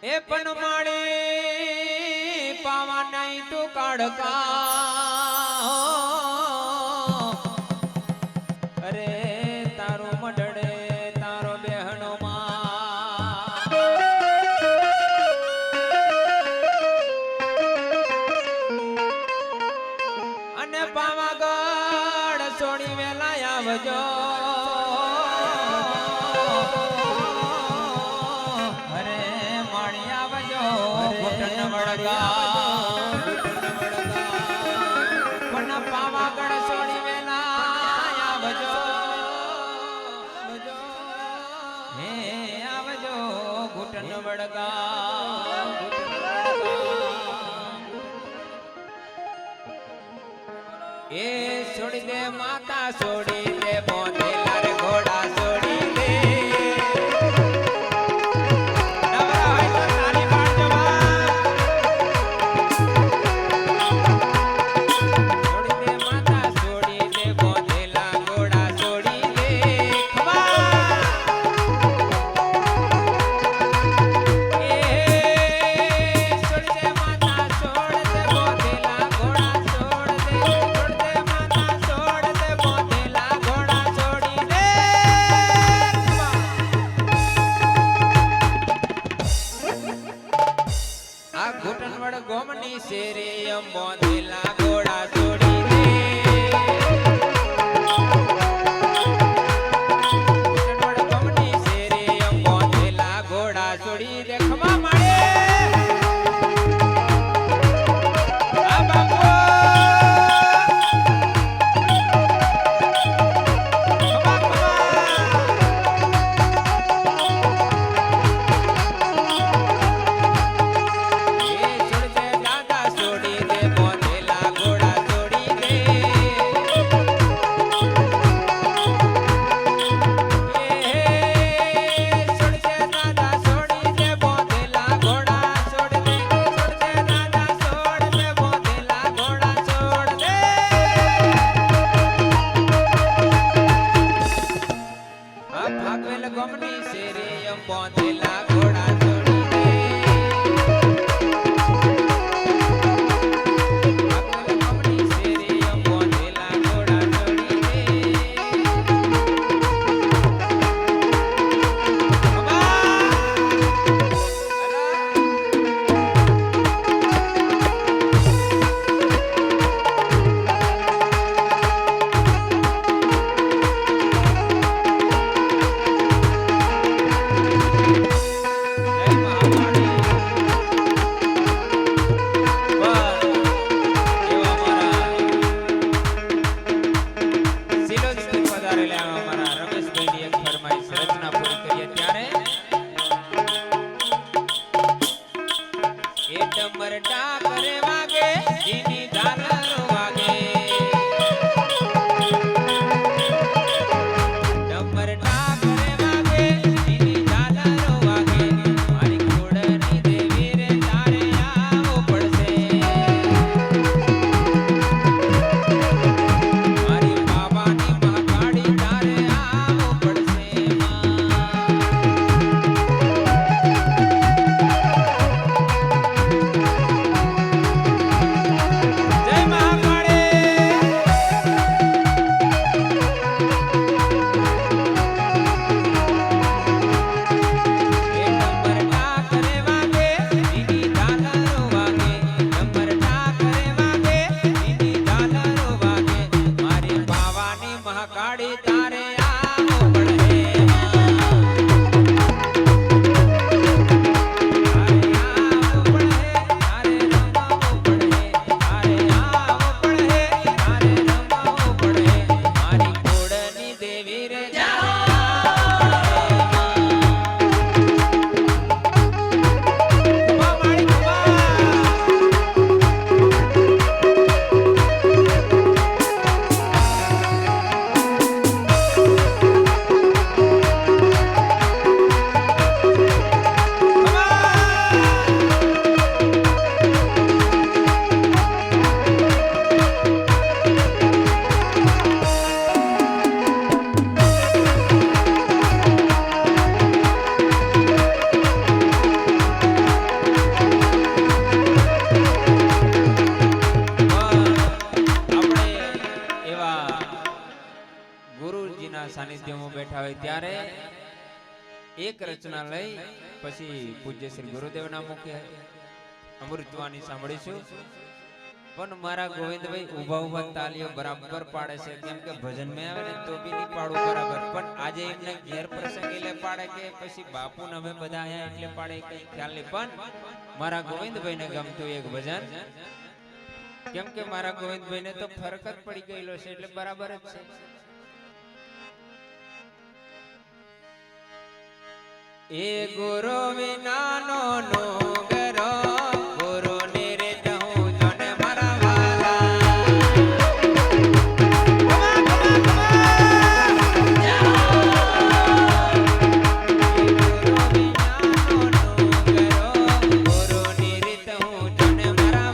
એ પણ માળી પાવા નહીં તું કાઢકા અરે તારો મડડે તારો બેહણો માં અને પાવાગઢ છોડી વેલા આવજો પાવાગઢ છોડી વેલા આવજો હે આવજો ઘૂંટણ વળગા એ છોડી દે માતા છોડી દે બોંધેલા રે ઘોડા છોડી દે ઘૂંટણવડ ગોમની શેરે એમ બોંધેલા ઘોડા છોડી દે ઘૂંટણવડ ગોમની શેરે એમ બોંધેલા ઘોડા છોડી દે ખમા માડે આ બાપુ ગોમની શેરે એમ બોંધેલા ઘોડા છોડી દે ગોમની શેરે એમ બોંધેલા ઘોડા છોડી દે ડમરડા કરે વાગે જીની ઝાલર વાગે ડમરડા કરે વાગે જીની ઝાલર વાગે મારી ઘોડની દેવી રે તારે આવવું પડશે મારી બાબાની મહાકાળી તારે આવવું પડશે થાય ત્યારે એક રચના લઈ પછી પૂજ્ય શ્રી ગુરુદેવના મુખે અમૃતવાણી સાંભળીશું. પણ મારા ગોવિંદભાઈ ઉભા ઉભા તાલીઓ બરાબર પાડે છે, કેમ કે ભજન માં આવે ને તો બી નહીં પાડું બરાબર. પણ આજે એમને ઘેર પ્રસંગ એટલે પાડે કે પછી બાપુ ને અમે બધા આયા એટલે પાડે કઈ ખ્યાલ નહીં. પણ મારા ગોવિંદભાઈ ને ગમતું એક ભજન, કેમ કે મારા ગોવિંદભાઈ ને તો ફરક જ પડી ગયેલો છે એટલે બરાબર જ છે. એ ગુરુ વિનાનો નો ગરો ગુરુ નિરિત હું જન મારા વાલા. ગુરુ વિનાનો નો ગરો ગુરુ નિરિત હું જન મારા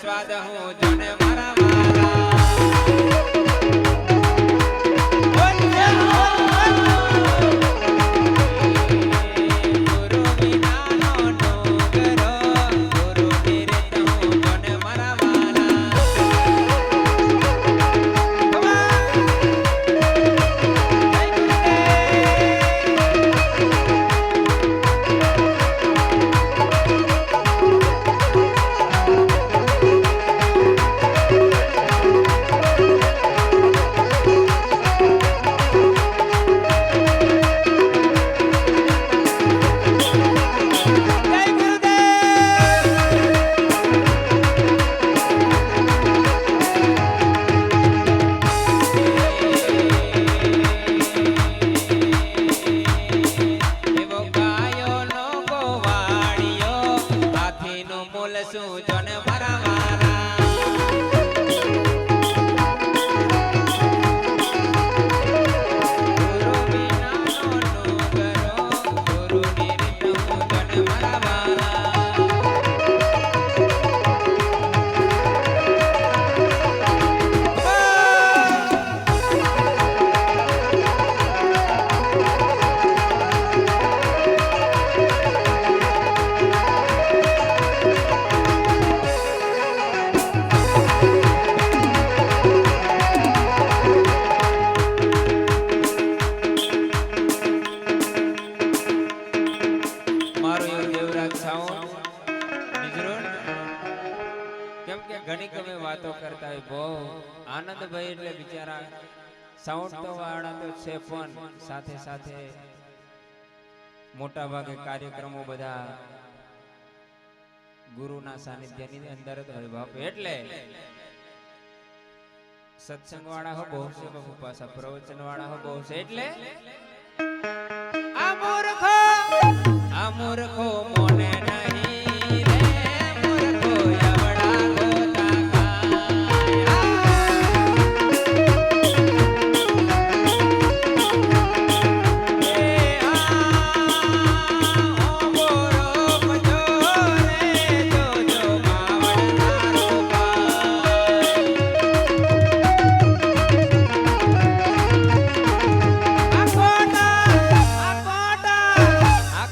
સ્વાદ હું જન મારા ગુરુ વિનાનો નો ગરો ગુરુ નિરિત હું જન મારા વાતો કરતા હોય બહુ આનંદભાઈ એટલે બિચારા સાઉન્ડ તો વાળા તો છે, પણ સાથે સાથે મોટા ભાગે કાર્યક્રમો બધા ગુરુના સાનિધ્યની અંદર જ હોય બાપ. એટલે સત્સંગ વાળા હો બહુ છે બાપુ, પાછા પ્રવચન વાળા હો બહુ છે. એટલે આ મૂર્ખો મોને નહીં રે મૂર્ખો એવડા ગોતા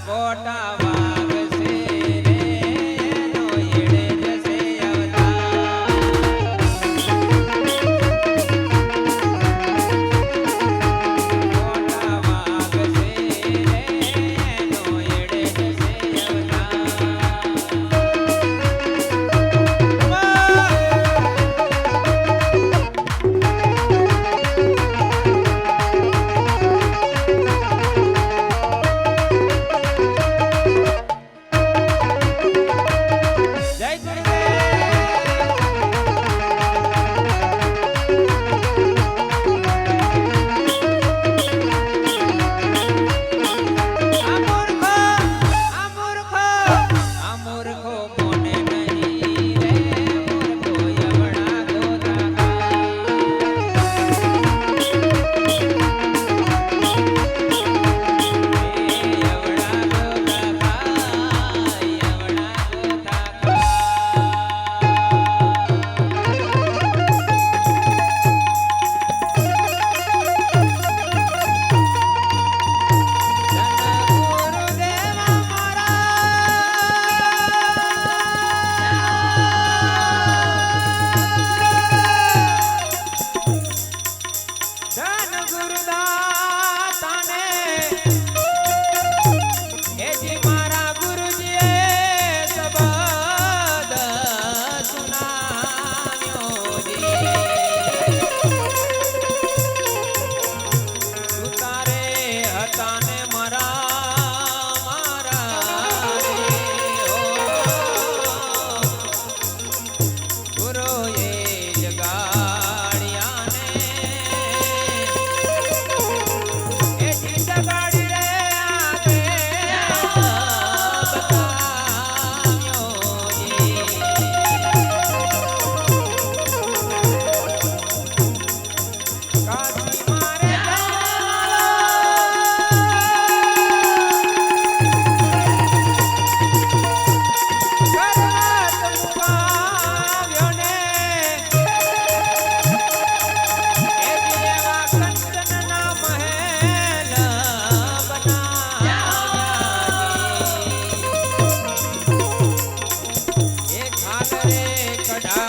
કોટા વાગ છે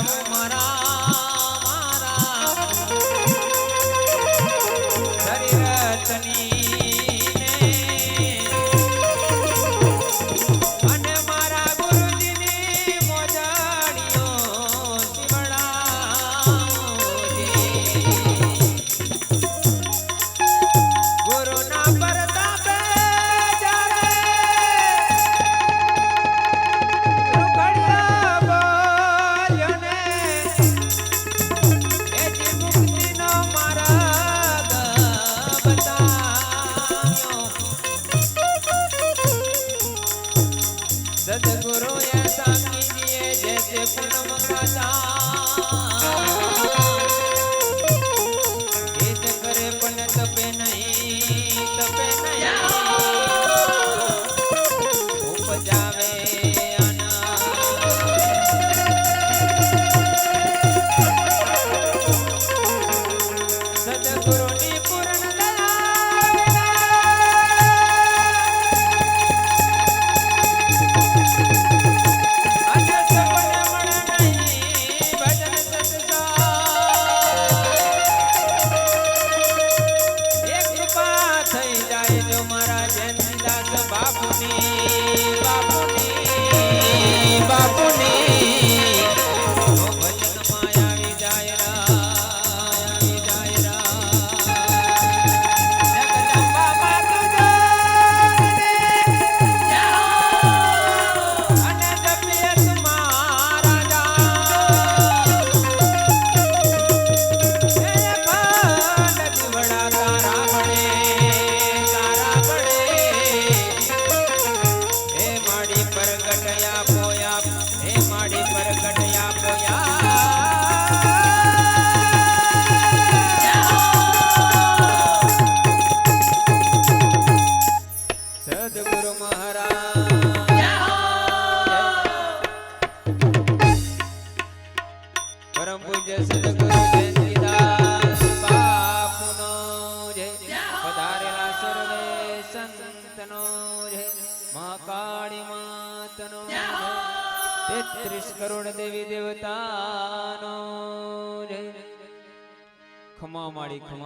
ચડાવો મારા શરીર सदगुरु ऐसा कीजिए जैसे पूनम का तेज करे पण तपे नहीं उपजावे सदगुरु नी पूर्ण परम पूज्य सदगुरु जयंतीदास बापुनो जय पधारेला सर्वे संतनो जय महाकाળી मातनो जय 33 करोड़ देवी देवतानो जय खमा माड़ी खमा